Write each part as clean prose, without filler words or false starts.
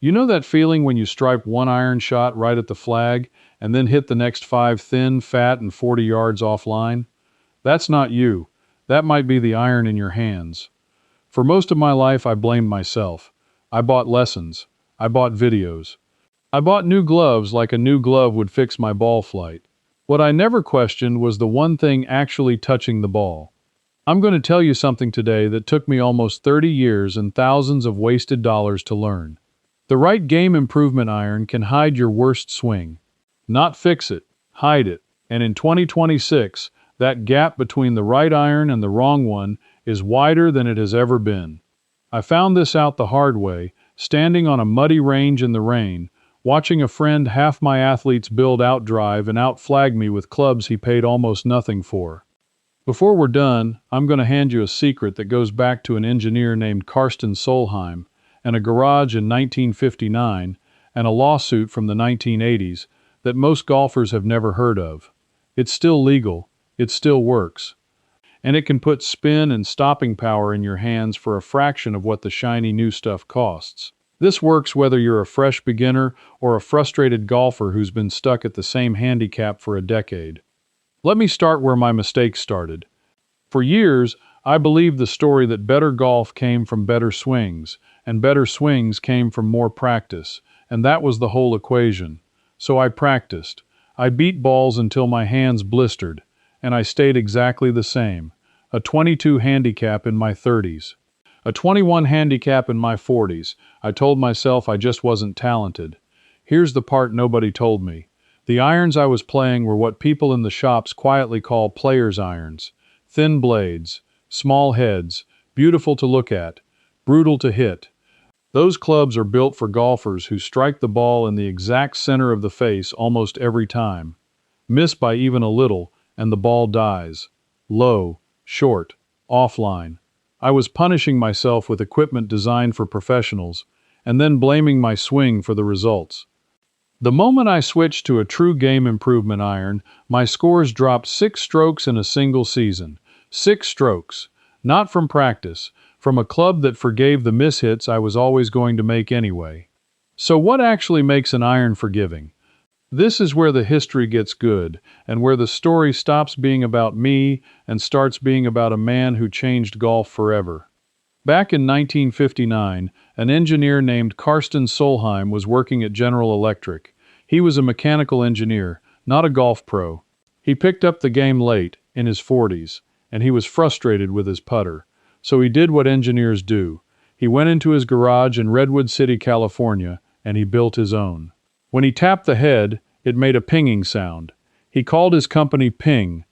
You know that feeling when you stripe one iron shot right at the flag and then hit the next five thin, fat, and 40 yards offline? That's not you. That might be the iron in your hands. For most of my life, I blamed myself. I bought lessons. I bought videos. I bought new gloves like a new glove would fix my ball flight. What I never questioned was the one thing actually touching the ball. I'm going to tell you something today that took me almost 30 years and thousands of wasted dollars to learn. The right game improvement iron can hide your worst swing. Not fix it, hide it. And in 2026, that gap between the right iron and the wrong one is wider than it has ever been. I found this out the hard way, standing on a muddy range in the rain, watching a friend half my athlete's build outdrive and outflag me with clubs he paid almost nothing for. Before we're done, I'm going to hand you a secret that goes back to an engineer named Karsten Solheim, and a garage in 1959, and a lawsuit from the 1980s that most golfers have never heard of. It's still legal, it still works, and it can put spin and stopping power in your hands for a fraction of what the shiny new stuff costs. This works whether you're a fresh beginner or a frustrated golfer who's been stuck at the same handicap for a decade. Let me start where my mistakes started. For years, I believed the story that better golf came from better swings, and better swings came from more practice, and that was the whole equation. So I practiced. I beat balls until my hands blistered, and I stayed exactly the same. A 22 handicap in my 30s. A 21 handicap in my 40s. I told myself I just wasn't talented. Here's the part nobody told me. The irons I was playing were what people in the shops quietly call players' irons. Thin blades, small heads, beautiful to look at, brutal to hit. Those clubs are built for golfers who strike the ball in the exact center of the face almost every time. Miss by even a little, and the ball dies. Low, short, offline. I was punishing myself with equipment designed for professionals, and then blaming my swing for the results. The moment I switched to a true game improvement iron, my scores dropped 6 strokes in a single season. 6 strokes. Not from practice, from a club that forgave the mishits I was always going to make anyway. So what actually makes an iron forgiving? This is where the history gets good, and where the story stops being about me and starts being about a man who changed golf forever. Back in 1959, an engineer named Karsten Solheim was working at General Electric. He was a mechanical engineer, not a golf pro. He picked up the game late, in his 40s, and he was frustrated with his putter. So he did what engineers do. He went into his garage in Redwood City, California, and he built his own. When he tapped the head, it made a pinging sound. He called his company Ping.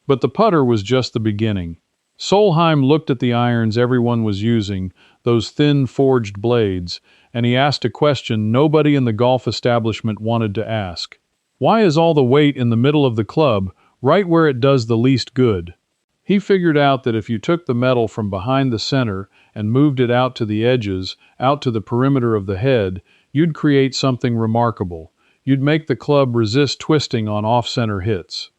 But the putter was just the beginning. Solheim looked at the irons everyone was using, those thin forged blades, and he asked a question nobody in the golf establishment wanted to ask. Why is all the weight in the middle of the club, right where it does the least good? He figured out that if you took the metal from behind the center and moved it out to the edges, out to the perimeter of the head, you'd create something remarkable. You'd make the club resist twisting on off-center hits.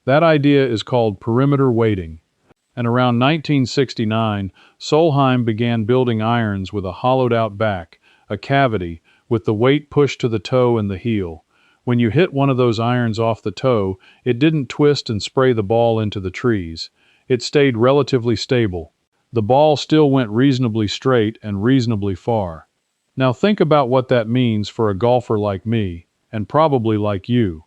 That idea is called perimeter weighting. And around 1969, Solheim began building irons with a hollowed-out back, a cavity, with the weight pushed to the toe and the heel. When you hit one of those irons off the toe, it didn't twist and spray the ball into the trees. It stayed relatively stable. The ball still went reasonably straight and reasonably far. Now think about what that means for a golfer like me, and probably like you.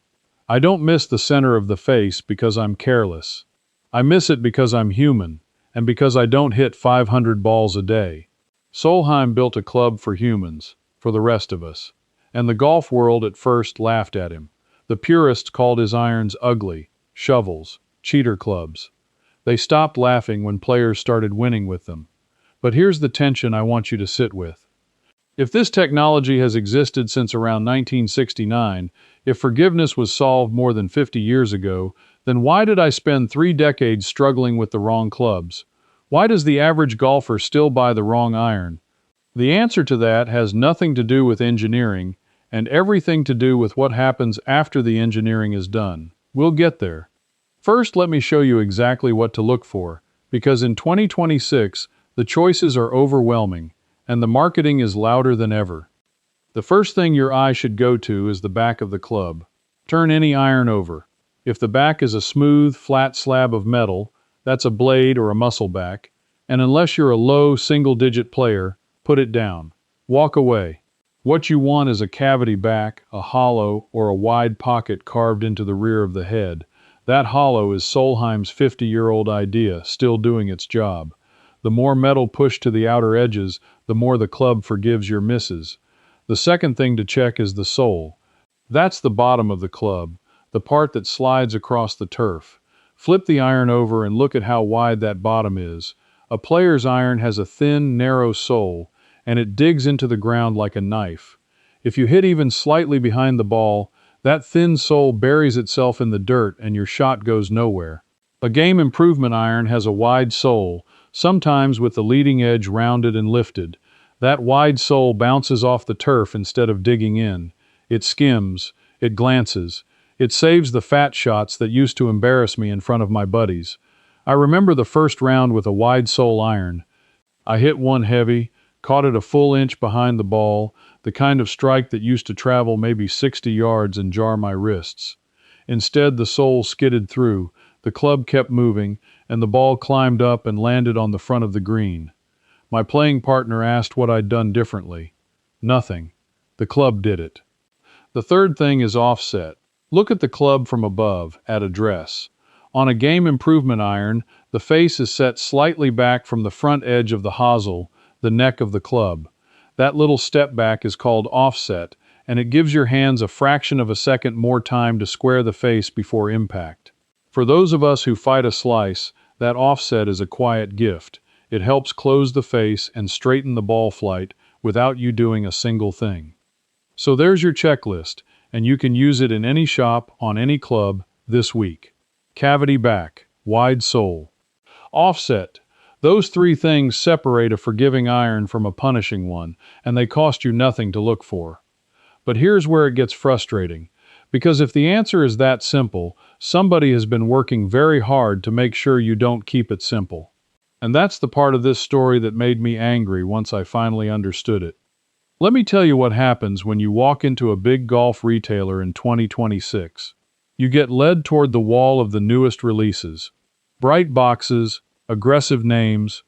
I don't miss the center of the face because I'm careless. I miss it because I'm human, and because I don't hit 500 balls a day. Solheim built a club for humans, for the rest of us. And the golf world at first laughed at him. The purists called his irons ugly, shovels, cheater clubs. They stopped laughing when players started winning with them. But here's the tension I want you to sit with. If this technology has existed since around 1969, if forgiveness was solved more than 50 years ago, then why did I spend 3 decades struggling with the wrong clubs? Why does the average golfer still buy the wrong iron? The answer to that has nothing to do with engineering, and everything to do with what happens after the engineering is done. We'll get there. First, let me show you exactly what to look for, because in 2026, the choices are overwhelming, and the marketing is louder than ever. The first thing your eye should go to is the back of the club. Turn any iron over. If the back is a smooth, flat slab of metal, that's a blade or a muscle back, and unless you're a low, single-digit player, put it down. Walk away. What you want is a cavity back, a hollow, or a wide pocket carved into the rear of the head. That hollow is Solheim's 50-year-old idea, still doing its job. The more metal pushed to the outer edges, the more the club forgives your misses. The second thing to check is the sole. That's the bottom of the club, the part that slides across the turf. Flip the iron over and look at how wide that bottom is. A player's iron has a thin, narrow sole, and it digs into the ground like a knife. If you hit even slightly behind the ball, that thin sole buries itself in the dirt and your shot goes nowhere. A game improvement iron has a wide sole, sometimes with the leading edge rounded and lifted. That wide sole bounces off the turf instead of digging in. It skims, it glances. It saves the fat shots that used to embarrass me in front of my buddies. I remember the first round with a wide sole iron. I hit one heavy, caught it a full inch behind the ball, the kind of strike that used to travel maybe 60 yards and jar my wrists. Instead, the sole skidded through, the club kept moving, and the ball climbed up and landed on the front of the green. My playing partner asked what I'd done differently. Nothing. The club did it. The third thing is offset. Look at the club from above, at address. On a game improvement iron, the face is set slightly back from the front edge of the hosel, the neck of the club. That little step back is called offset, and it gives your hands a fraction of a second more time to square the face before impact. For those of us who fight a slice, that offset is a quiet gift. It helps close the face and straighten the ball flight without you doing a single thing. So there's your checklist, and you can use it in any shop, on any club, this week. Cavity back, wide sole, offset. Those three things separate a forgiving iron from a punishing one, and they cost you nothing to look for. But here's where it gets frustrating, because if the answer is that simple, somebody has been working very hard to make sure you don't keep it simple. And that's the part of this story that made me angry once I finally understood it. Let me tell you what happens when you walk into a big golf retailer in 2026. You get led toward the wall of the newest releases. Bright boxes, aggressive names.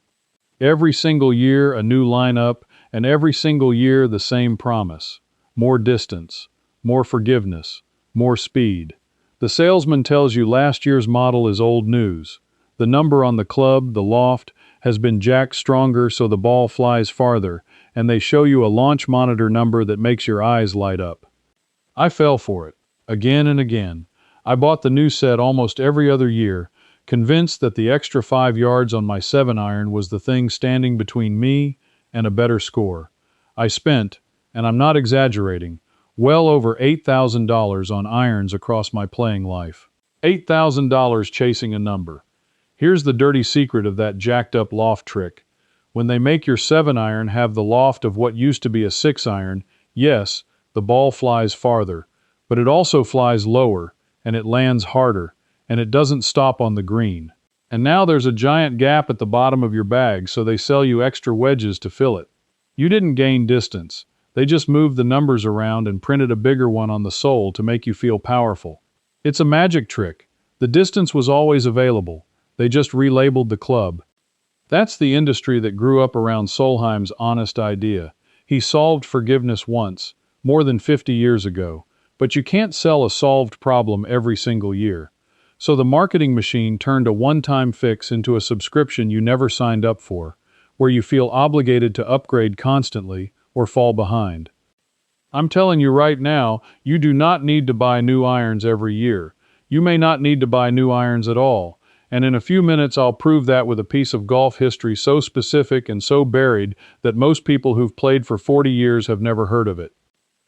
Every single year a new lineup, and every single year the same promise. More distance, more forgiveness, more speed. The salesman tells you last year's model is old news. The number on the club, the loft, has been jacked stronger so the ball flies farther, and they show you a launch monitor number that makes your eyes light up. I fell for it, again and again. I bought the new set almost every other year, convinced that the extra 5 yards on my 7-iron was the thing standing between me and a better score. I spent, and I'm not exaggerating, well over $8,000 on irons across my playing life. $8,000 chasing a number. Here's the dirty secret of that jacked-up loft trick. When they make your 7-iron have the loft of what used to be a 6-iron, yes, the ball flies farther, but it also flies lower, and it lands harder, and it doesn't stop on the green. And now there's a giant gap at the bottom of your bag, so they sell you extra wedges to fill it. You didn't gain distance. They just moved the numbers around and printed a bigger one on the sole to make you feel powerful. It's a magic trick. The distance was always available. They just relabeled the club. That's the industry that grew up around Solheim's honest idea. He solved forgiveness once, more than 50 years ago, but you can't sell a solved problem every single year. So the marketing machine turned a one-time fix into a subscription you never signed up for, where you feel obligated to upgrade constantly or fall behind. I'm telling you right now, you do not need to buy new irons every year. You may not need to buy new irons at all. And in a few minutes I'll prove that with a piece of golf history so specific and so buried that most people who've played for 40 years have never heard of it.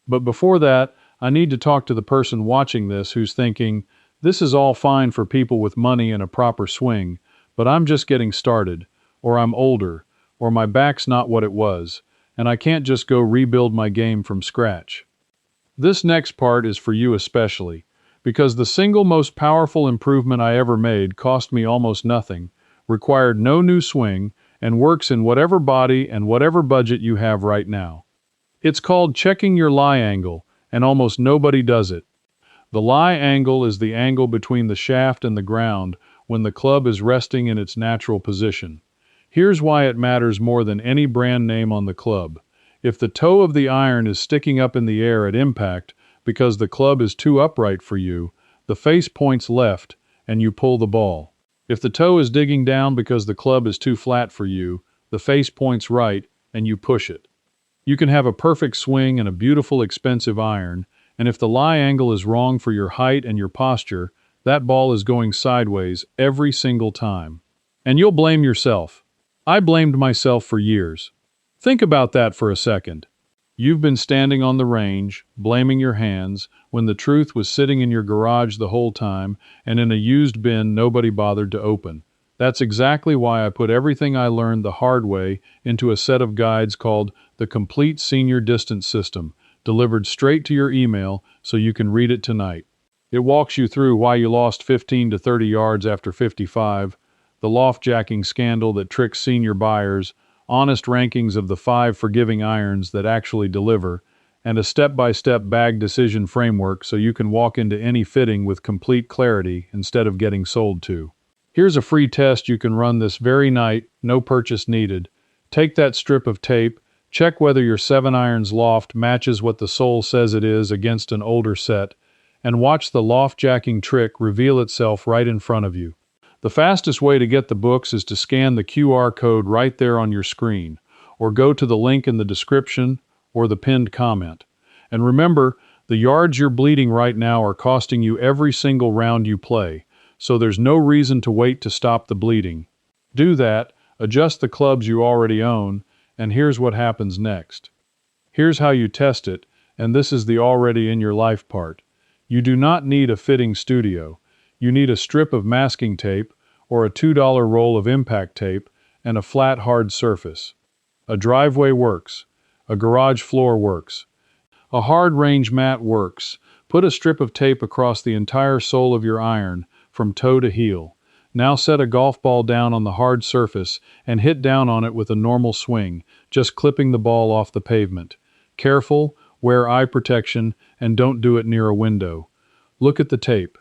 But before that, I need to talk to the person watching this who's thinking, this is all fine for people with money and a proper swing, but I'm just getting started, or I'm older, or my back's not what it was, and I can't just go rebuild my game from scratch. This next part is for you especially, because the single most powerful improvement I ever made cost me almost nothing, required no new swing, and works in whatever body and whatever budget you have right now. It's called checking your lie angle, and almost nobody does it. The lie angle is the angle between the shaft and the ground when the club is resting in its natural position. Here's why it matters more than any brand name on the club. If the toe of the iron is sticking up in the air at impact because the club is too upright for you, the face points left and you pull the ball. If the toe is digging down because the club is too flat for you, the face points right and you push it. You can have a perfect swing and a beautiful, expensive iron, and if the lie angle is wrong for your height and your posture, that ball is going sideways every single time. And you'll blame yourself. I blamed myself for years. Think about that for a second. You've been standing on the range, blaming your hands, when the truth was sitting in your garage the whole time and in a used bin nobody bothered to open. That's exactly why I put everything I learned the hard way into a set of guides called the Complete Senior Distance System, delivered straight to your email so you can read it tonight. It walks you through why you lost 15 to 30 yards after 55, the loft-jacking scandal that tricks senior buyers, honest rankings of the 5 forgiving irons that actually deliver, and a step-by-step bag decision framework so you can walk into any fitting with complete clarity instead of getting sold to. Here's a free test you can run this very night, no purchase needed. Take that strip of tape, check whether your 7-iron's loft matches what the sole says it is against an older set, and watch the loft-jacking trick reveal itself right in front of you. The fastest way to get the books is to scan the QR code right there on your screen, or go to the link in the description or the pinned comment. And remember, the yards you're bleeding right now are costing you every single round you play, so there's no reason to wait to stop the bleeding. Do that, adjust the clubs you already own, and here's what happens next. Here's how you test it, and this is the already in your life part. You do not need a fitting studio. You need a strip of masking tape or a $2 roll of impact tape and a flat, hard surface. A driveway works. A garage floor works. A hard range mat works. Put a strip of tape across the entire sole of your iron, from toe to heel. Now set a golf ball down on the hard surface and hit down on it with a normal swing, just clipping the ball off the pavement. Careful, wear eye protection, and don't do it near a window. Look at the tape.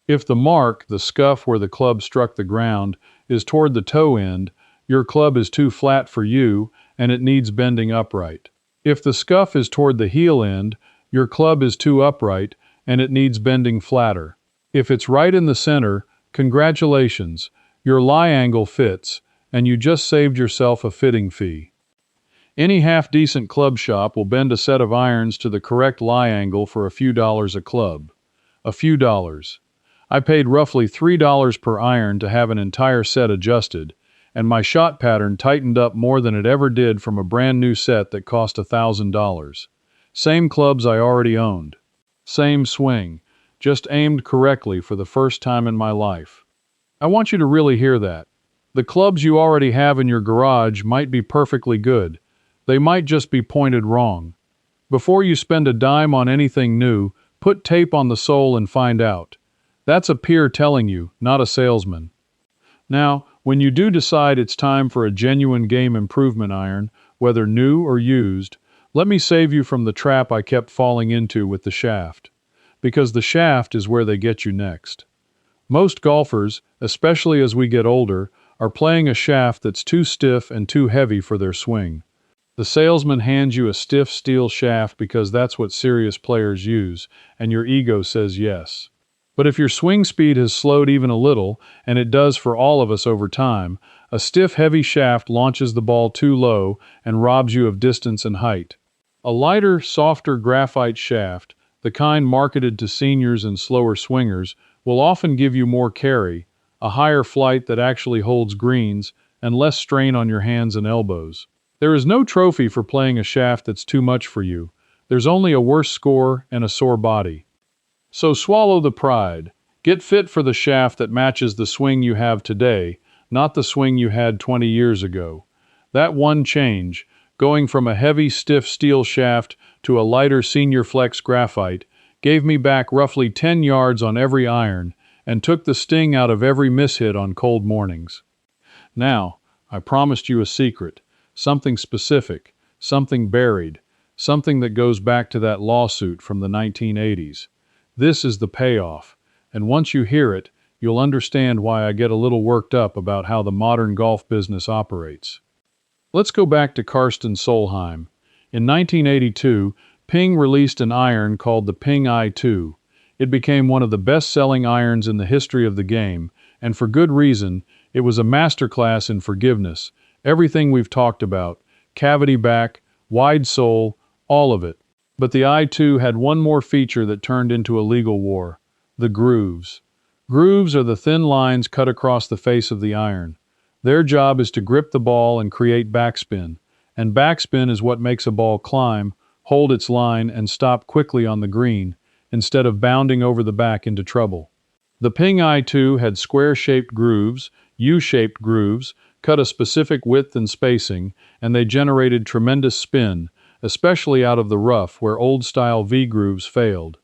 If the mark, the scuff where the club struck the ground, is toward the toe end, your club is too flat for you and it needs bending upright. If the scuff is toward the heel end, your club is too upright and it needs bending flatter. If it's right in the center, congratulations, your lie angle fits, and you just saved yourself a fitting fee. Any half-decent club shop will bend a set of irons to the correct lie angle for a few dollars a club. A few dollars. I paid roughly $3 per iron to have an entire set adjusted, and my shot pattern tightened up more than it ever did from a brand new set that cost $1,000. Same clubs I already owned. Same swing. Just aimed correctly for the first time in my life. I want you to really hear that. The clubs you already have in your garage might be perfectly good. They might just be pointed wrong. Before you spend a dime on anything new, put tape on the sole and find out. That's a peer telling you, not a salesman. Now, when you do decide it's time for a genuine game improvement iron, whether new or used, let me save you from the trap I kept falling into with the shaft. Because the shaft is where they get you next. Most golfers, especially as we get older, are playing a shaft that's too stiff and too heavy for their swing. The salesman hands you a stiff steel shaft because that's what serious players use, and your ego says yes. But if your swing speed has slowed even a little, and it does for all of us over time, a stiff, heavy shaft launches the ball too low and robs you of distance and height. A lighter, softer graphite shaft, the kind marketed to seniors and slower swingers, will often give you more carry, a higher flight that actually holds greens, and less strain on your hands and elbows. There is no trophy for playing a shaft that's too much for you. There's only a worse score and a sore body. So swallow the pride. Get fit for the shaft that matches the swing you have today, not the swing you had 20 years ago. That one change, going from a heavy, stiff steel shaft to a lighter senior flex graphite, gave me back roughly 10 yards on every iron and took the sting out of every mishit on cold mornings. Now, I promised you a secret, something specific, something buried. something that goes back to that lawsuit from the 1980s. This is the payoff, and once you hear it, you'll understand why I get a little worked up about how the modern golf business operates. Let's go back to Karsten Solheim. In 1982, Ping released an iron called the Ping I2. It became one of the best-selling irons in the history of the game, and for good reason. It was a masterclass in forgiveness. Everything we've talked about, cavity back, wide sole, all of it. But the I2 had one more feature that turned into a legal war: the grooves. Grooves are the thin lines cut across the face of the iron. Their job is to grip the ball and create backspin. And backspin is what makes a ball climb, hold its line, and stop quickly on the green, instead of bounding over the back into trouble. The Ping I2 had square-shaped grooves, U-shaped grooves, cut a specific width and spacing, and they generated tremendous spin, especially out of the rough where old-style V-grooves failed.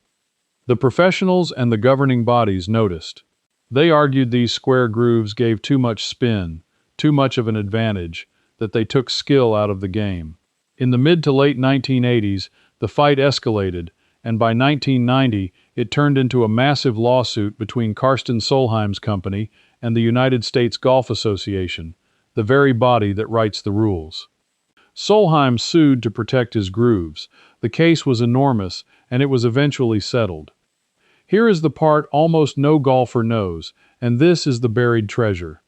The professionals and the governing bodies noticed. They argued these square grooves gave too much spin, too much of an advantage, that they took skill out of the game. In the mid to late 1980s, the fight escalated, and by 1990, it turned into a massive lawsuit between Karsten Solheim's company and the United States Golf Association, the very body that writes the rules. Solheim sued to protect his grooves. The case was enormous, and it was eventually settled. Here is the part almost no golfer knows, and this is the buried treasure.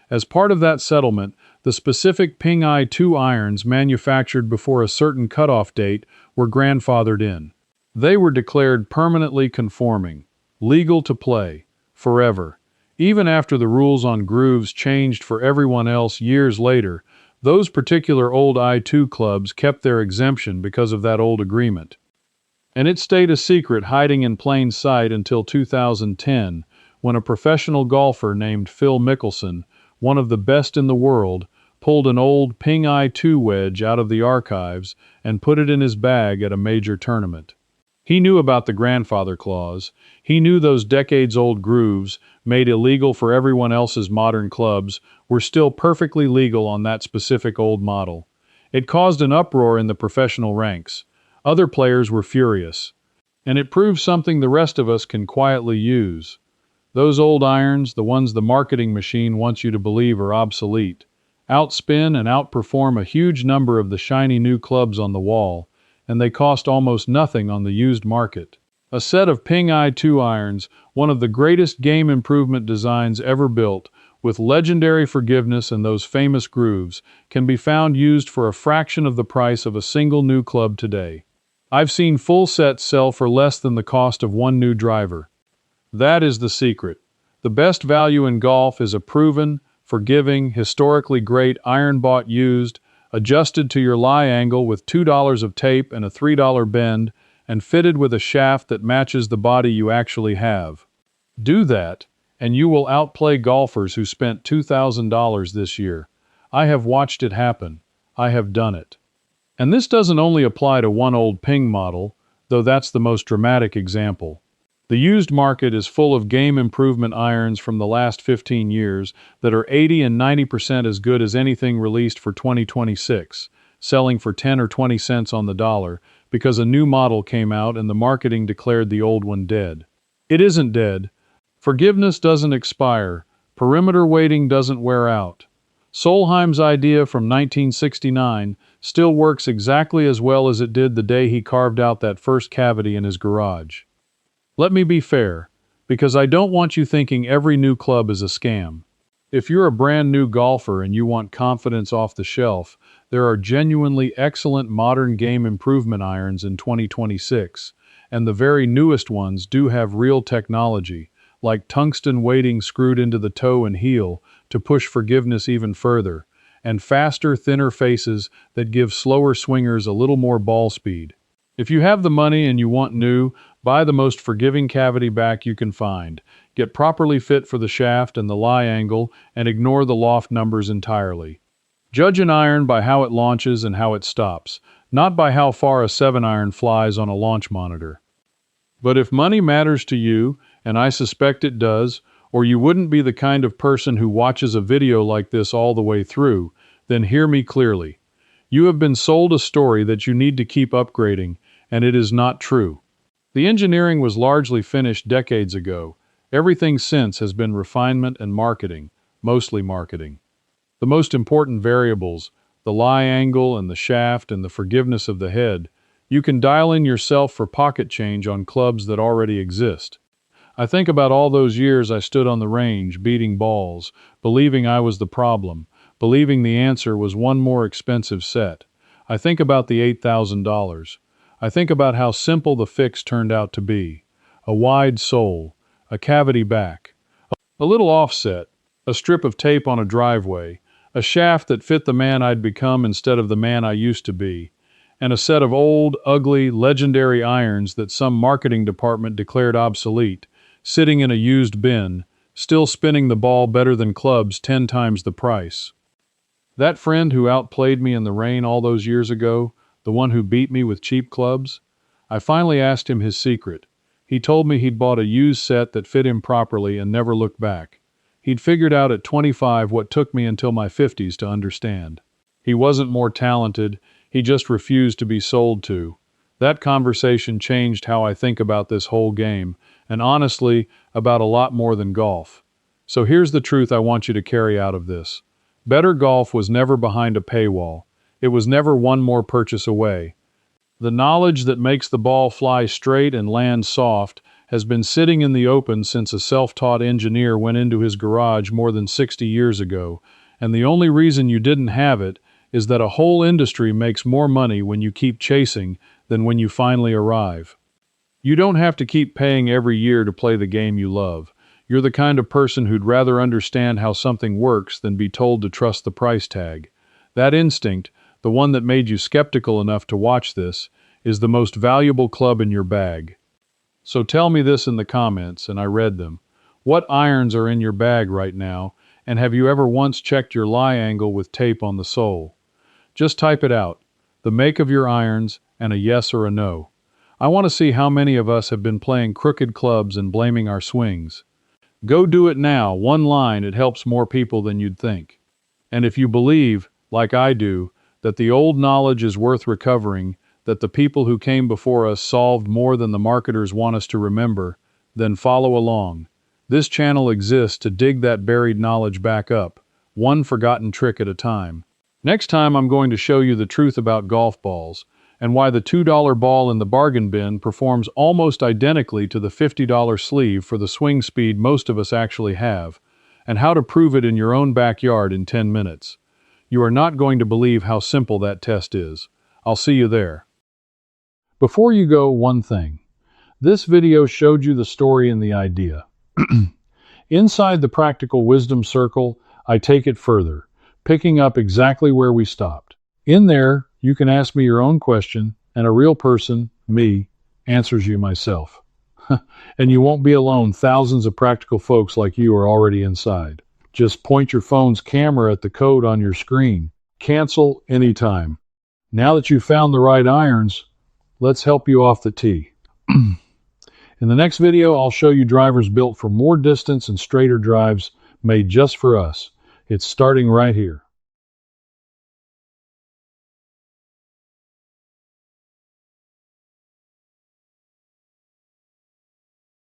As part of that settlement, the specific Ping I2 irons manufactured before a certain cutoff date were grandfathered in. They were declared permanently conforming, legal to play, forever. Even after the rules on grooves changed for everyone else years later, those particular old I2 clubs kept their exemption because of that old agreement. And it stayed a secret hiding in plain sight until 2010, when a professional golfer named Phil Mickelson, one of the best in the world, pulled an old Ping I2 wedge out of the archives and put it in his bag at a major tournament. He knew about the grandfather clause. He knew those decades-old grooves, made illegal for everyone else's modern clubs, were still perfectly legal on that specific old model. It caused an uproar in the professional ranks. Other players were furious. And it proved something the rest of us can quietly use. Those old irons, the ones the marketing machine wants you to believe are obsolete, outspin and outperform a huge number of the shiny new clubs on the wall, and they cost almost nothing on the used market. A set of Ping I2 irons, one of the greatest game improvement designs ever built, with legendary forgiveness and those famous grooves, can be found used for a fraction of the price of a single new club today. I've seen full sets sell for less than the cost of one new driver. That is the secret. The best value in golf is a proven, forgiving, historically great iron bought used, adjusted to your lie angle with $2 of tape and a $3 bend, and fitted with a shaft that matches the body you actually have. Do that, and you will outplay golfers who spent $2,000 this year. I have watched it happen. I have done it. And this doesn't only apply to one old Ping model, though that's the most dramatic example. The used market is full of game improvement irons from the last 15 years that are 80 and 90% as good as anything released for 2026, selling for 10 or 20 cents on the dollar because a new model came out and the marketing declared the old one dead. It isn't dead. Forgiveness doesn't expire. Perimeter weighting doesn't wear out. Solheim's idea from 1969 still works exactly as well as it did the day he carved out that first cavity in his garage. Let me be fair, because I don't want you thinking every new club is a scam. If you're a brand new golfer and you want confidence off the shelf, there are genuinely excellent modern game improvement irons in 2026, and the very newest ones do have real technology, like tungsten weighting screwed into the toe and heel to push forgiveness even further, and faster, thinner faces that give slower swingers a little more ball speed. If you have the money and you want new, buy the most forgiving cavity back you can find. Get properly fit for the shaft and the lie angle, and ignore the loft numbers entirely. Judge an iron by how it launches and how it stops, not by how far a 7-iron flies on a launch monitor. But if money matters to you, and I suspect it does, or you wouldn't be the kind of person who watches a video like this all the way through, then hear me clearly. You have been sold a story that you need to keep upgrading, and it is not true. The engineering was largely finished decades ago. Everything since has been refinement and marketing, mostly marketing. The most important variables, the lie angle and the shaft and the forgiveness of the head, you can dial in yourself for pocket change on clubs that already exist. I think about all those years I stood on the range, beating balls, believing I was the problem, believing the answer was one more expensive set. I think about the $8,000. I think about how simple the fix turned out to be. A wide sole, a cavity back, a little offset, a strip of tape on a driveway, a shaft that fit the man I'd become instead of the man I used to be, and a set of old, ugly, legendary irons that some marketing department declared obsolete, sitting in a used bin, still spinning the ball better than clubs 10 times the price. That friend who outplayed me in the rain all those years ago, the one who beat me with cheap clubs, I finally asked him his secret. He told me he'd bought a used set that fit him properly and never looked back. He'd figured out at 25 what took me until my 50s to understand. He wasn't more talented, he just refused to be sold to. That conversation changed how I think about this whole game, and honestly, about a lot more than golf. So here's the truth I want you to carry out of this. Better golf was never behind a paywall. It was never one more purchase away. The knowledge that makes the ball fly straight and land soft has been sitting in the open since a self-taught engineer went into his garage more than 60 years ago, and the only reason you didn't have it is that a whole industry makes more money when you keep chasing than when you finally arrive. You don't have to keep paying every year to play the game you love. You're the kind of person who'd rather understand how something works than be told to trust the price tag. That instinct, the one that made you skeptical enough to watch this, is the most valuable club in your bag. So tell me this in the comments, and I read them. What irons are in your bag right now, and have you ever once checked your lie angle with tape on the sole? Just type it out, the make of your irons, and a yes or a no. I want to see how many of us have been playing crooked clubs and blaming our swings. Go do it now, one line, it helps more people than you'd think. And if you believe, like I do, that the old knowledge is worth recovering, that the people who came before us solved more than the marketers want us to remember, then follow along. This channel exists to dig that buried knowledge back up, one forgotten trick at a time. Next time I'm going to show you the truth about golf balls, and why the $2 ball in the bargain bin performs almost identically to the $50 sleeve for the swing speed most of us actually have, and how to prove it in your own backyard in 10 minutes. You are not going to believe how simple that test is. I'll see you there. Before you go, one thing. This video showed you the story and the idea. Inside the practical wisdom circle, I take it further, picking up exactly where we stopped. In there, you can ask me your own question, and a real person, me, answers you myself. And you won't be alone. Thousands of practical folks like you are already inside. Just point your phone's camera at the code on your screen. Cancel anytime. Now that you've found the right irons, let's help you off the tee. In the next video, I'll show you drivers built for more distance and straighter drives made just for us. It's starting right here.